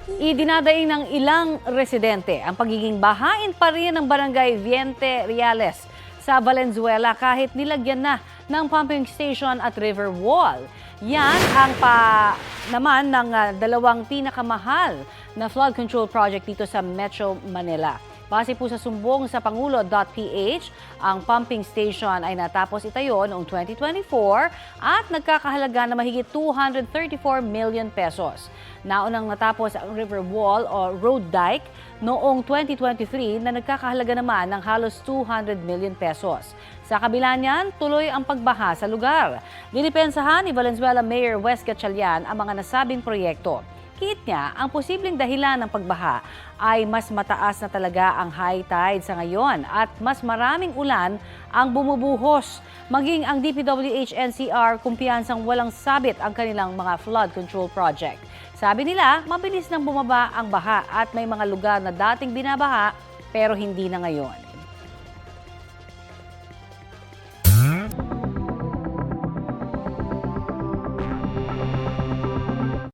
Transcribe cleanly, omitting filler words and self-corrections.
Idinadaing ng ilang residente ang pagiging bahain pa rin ng barangay Viente Reales sa Valenzuela kahit nilagyan na ng pumping station at river wall. Yan ang naman ng dalawang pinakamahal na flood control project dito sa Metro Manila. Base po sa sumbong sa Pangulo.ph, ang pumping station ay natapos itayo noong 2024 at nagkakahalaga na mahigit 234 million pesos. Naunang natapos ang river wall o road dike noong 2023 na nagkakahalaga naman ng halos 200 million pesos. Sa kabila niyan, tuloy ang pagbaha sa lugar. Dinipensahan ni Valenzuela Mayor Wes Gatchalian ang mga nasabing proyekto. Kiit niya, ang posibleng dahilan ng pagbaha ay mas mataas na talaga ang high tide sa ngayon at mas maraming ulan ang bumubuhos. Maging ang DPWH-NCR kumpiyansang walang sabit ang kanilang mga flood control project. Sabi nila, mabilis nang bumaba ang baha at may mga lugar na dating binabaha pero hindi na ngayon.